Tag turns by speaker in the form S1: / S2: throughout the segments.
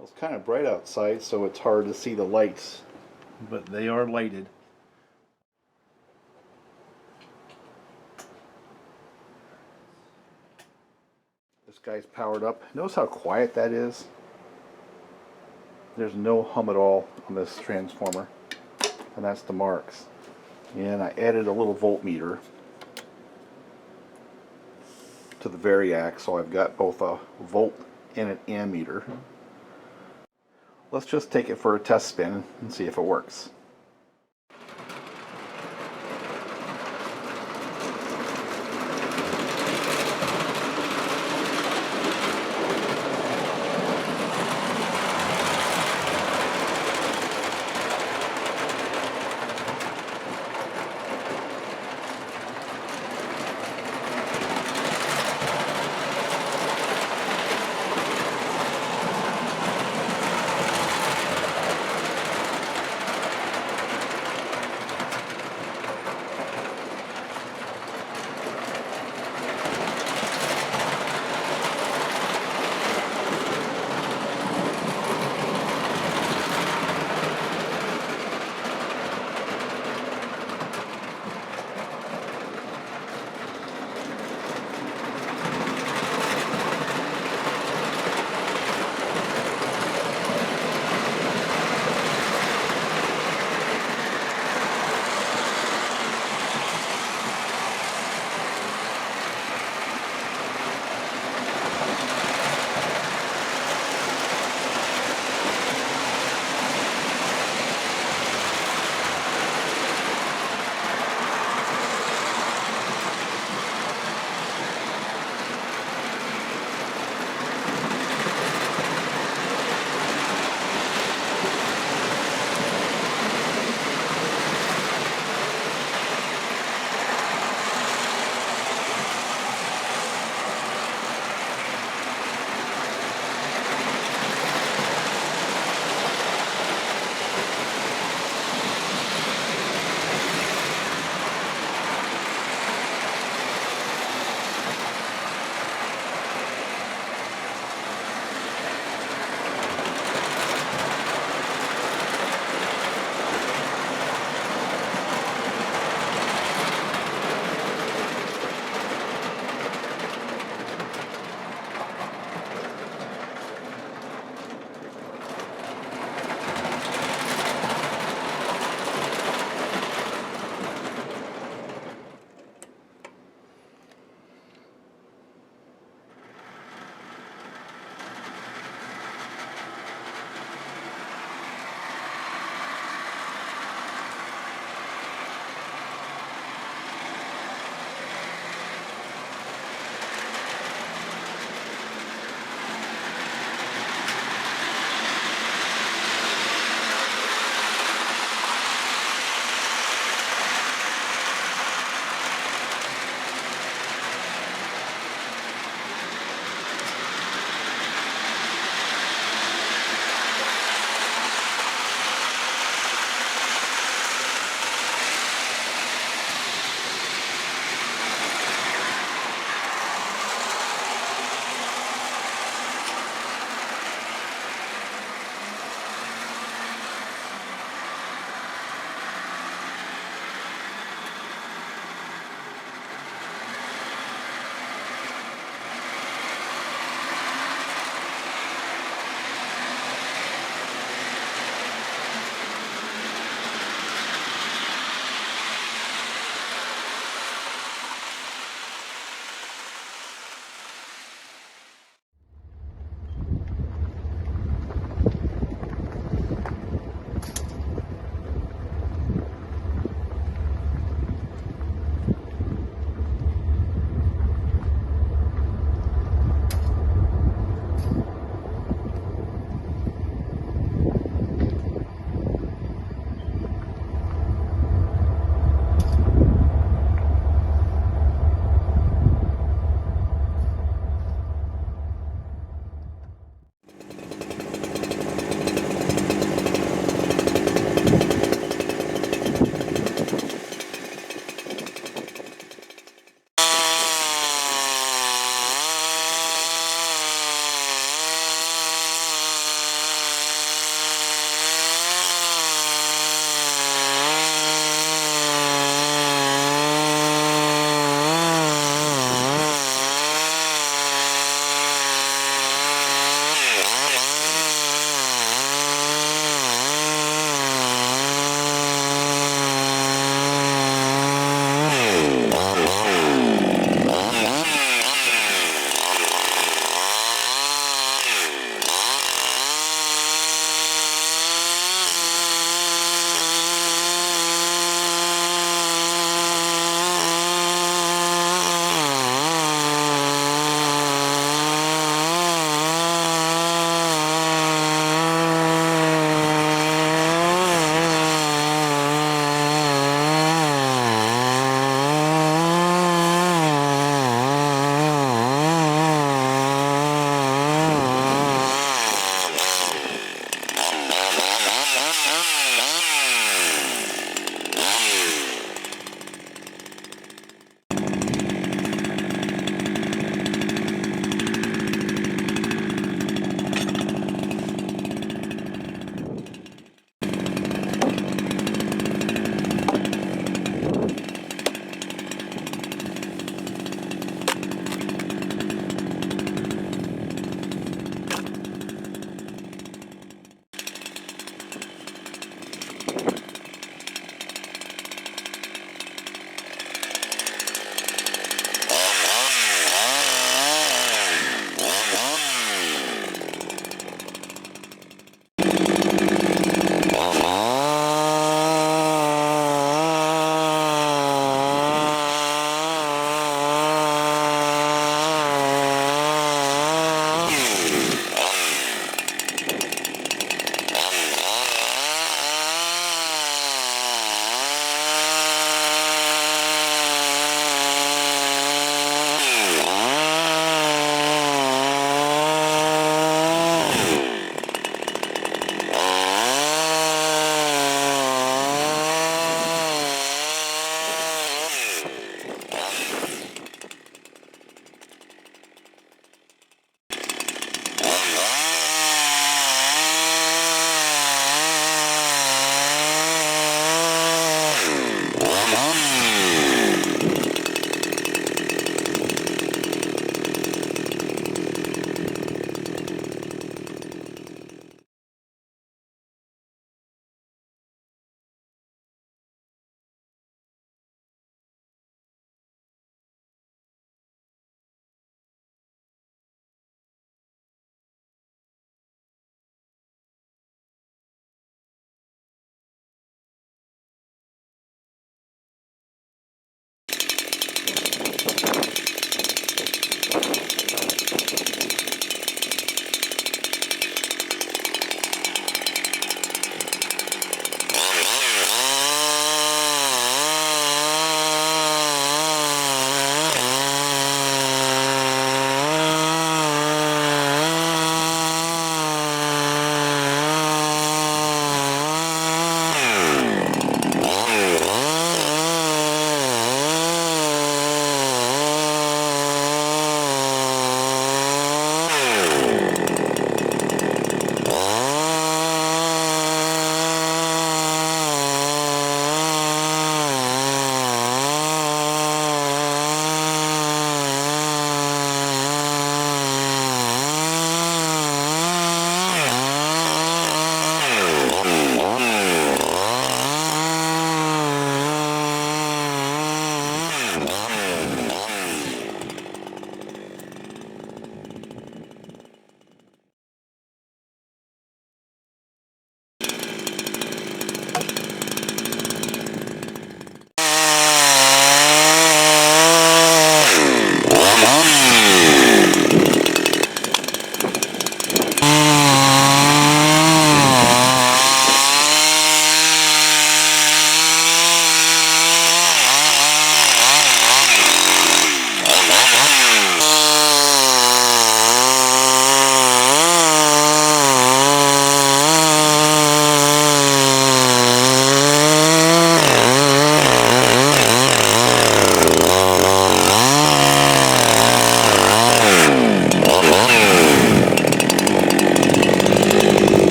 S1: Well, it's kind of bright outside, so it's hard to see the lights, but they are lighted. This guy's powered up. Notice how quiet that is? There's no hum at all on this transformer, and that's the MARX. And I added a little voltmeter to the variac, so I've got both a volt and an ammeter. Let's just take it for a test spin and see if it works.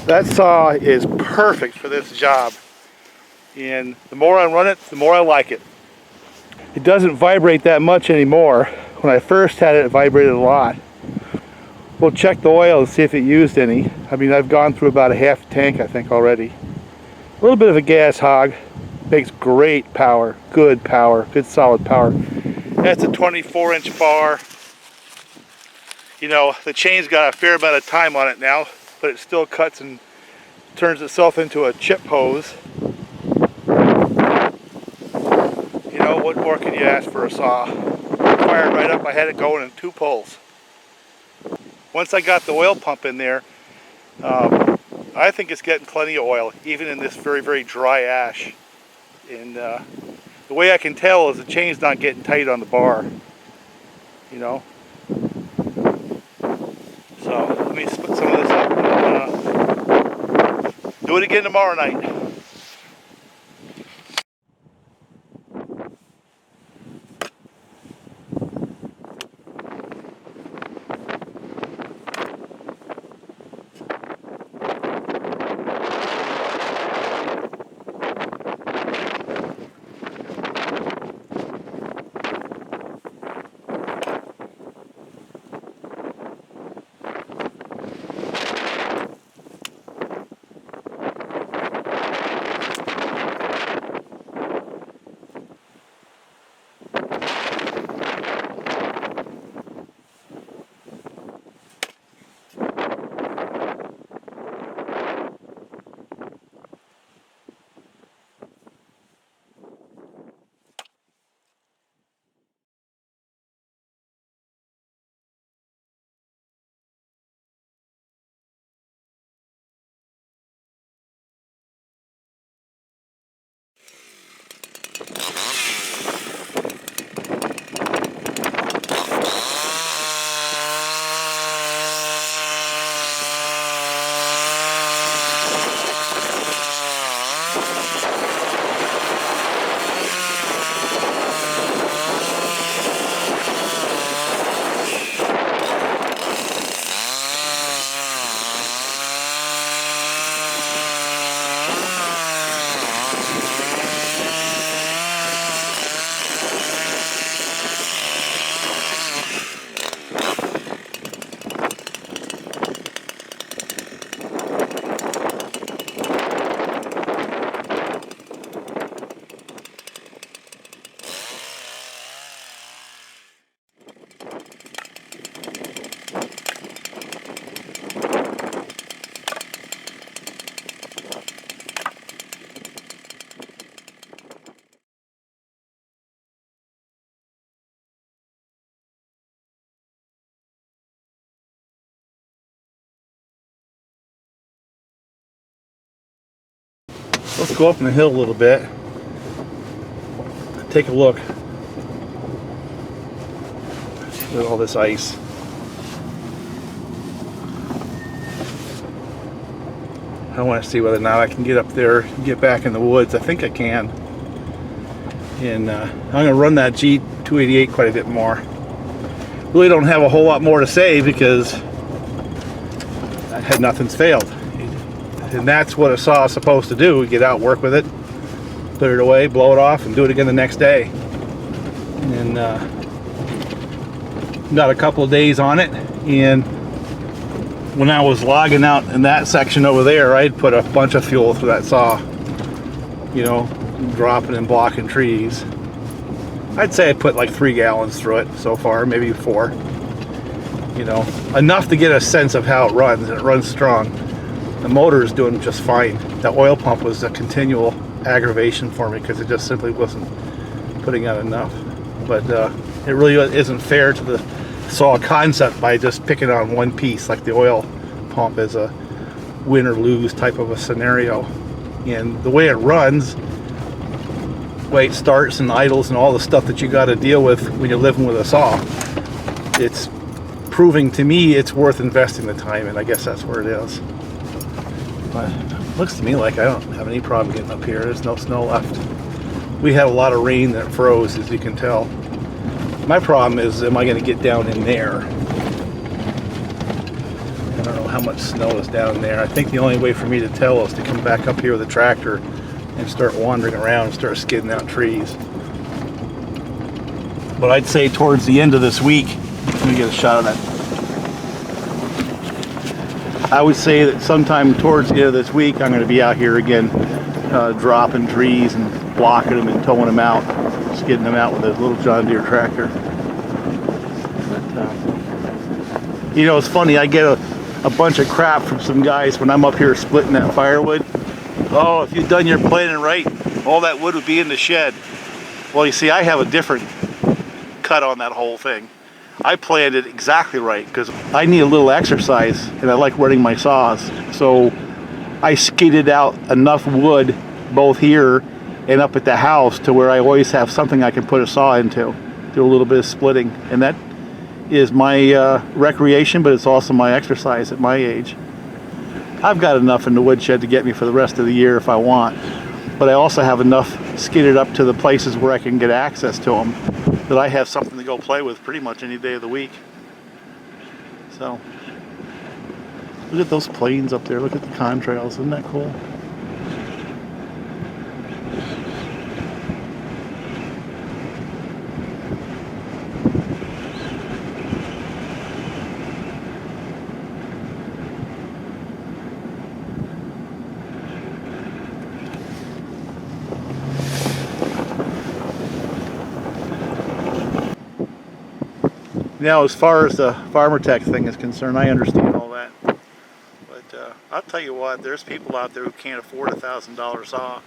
S2: That saw is perfect for this job. And the more I run it, the more I like it. It doesn't vibrate that much anymore. When I first had it, it vibrated a lot. We'll check the oil and see if it used any. I mean, I've gone through about a half tank, I think, already. A little bit of a gas hog. Makes great power, good solid power. That's a 24-inch bar. You know, the chain's got a fair amount of time on it now, but it still cuts and turns itself into a chip hose. You know, what more can you ask for a saw? Fired right up, I had it going in 2 pulls. Once I got the oil pump in there, I think it's getting plenty of oil, even in this very, very dry ash. And the way I can tell is the chain's not getting tight on the bar, you know. So let me split some of this up and do it again tomorrow night. Let's go up on the hill a little bit. Take a look at all this ice. I want to see whether or not I can get up there and get back in the woods. I think I can. And I'm going to run that G288 quite a bit more. Really don't have a whole lot more to say because nothing's failed. And that's what a saw is supposed to do. Get out, work with it, put it away, blow it off, and do it again the next day. And got a couple of days on it. And when I was logging out in that section over there, I'd put a bunch of fuel through that saw. You know, dropping and blocking trees. I'd say I put like 3 gallons through it so far, maybe 4. You know, enough to get a sense of how it runs, and it runs strong. The motor is doing just fine. The oil pump was a continual aggravation for me because it just simply wasn't putting out enough. But it really isn't fair to the saw concept by just picking on one piece like the oil pump is a win or lose type of a scenario. And the way it runs, the way it starts and idles and all the stuff that you got to deal with when you're living with a saw, it's proving to me it's worth investing the time, and I guess that's where it is. But it looks to me like I don't have any problem getting up here. There's no snow left. We had a lot of rain that froze, as you can tell. My problem is, am I going to get down in there? I don't know how much snow is down there. I think the only way for me to tell is to come back up here with a tractor and start wandering around and start skidding out trees. But I'd say towards the end of this week, let me get a shot of that. I would say that sometime towards the end of this week, I'm going to be out here again, dropping trees and blocking them and towing them out, skidding them out with a little John Deere tractor. But, you know, it's funny, I get a bunch of crap from some guys when I'm up here splitting that firewood. Oh, if you'd done your planning right, all that wood would be in the shed. Well, you see, I have a different cut on that whole thing. I planned it exactly right because I need a little exercise and I like running my saws. So I skidded out enough wood both here and up at the house to where I always have something I can put a saw into, do a little bit of splitting. And that is my recreation, but it's also my exercise at my age. I've got enough in the woodshed to get me for the rest of the year if I want, but I also have enough skidded up to the places where I can get access to them that I have something to go play with pretty much any day of the week. So, look at those planes up there. Look at the contrails. Isn't that cool? Now, as far as the farmer tech thing is concerned, I understand all that. But I'll tell you what, there's people out there who can't afford a $1,000 saw.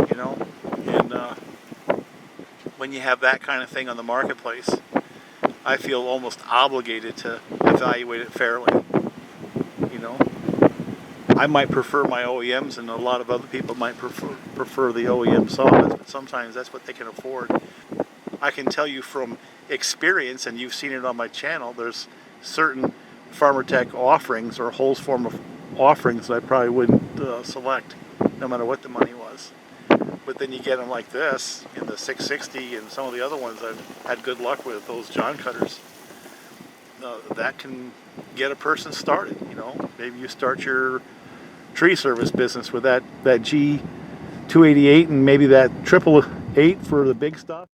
S2: You know? And when you have that kind of thing on the marketplace, I feel almost obligated to evaluate it fairly. You know? I might prefer my OEMs, and a lot of other people might prefer the OEM saws, but sometimes that's what they can afford. I can tell you from experience, and you've seen it on my channel, there's certain farmer tech offerings or Holzfforma offerings that I probably wouldn't select no matter what the money was. But then you get them like this in the 660 and some of the other ones I've had good luck with, those John cutters. That can get a person started. You know, maybe you start your tree service business with that G288 and maybe that 888 for the big stuff.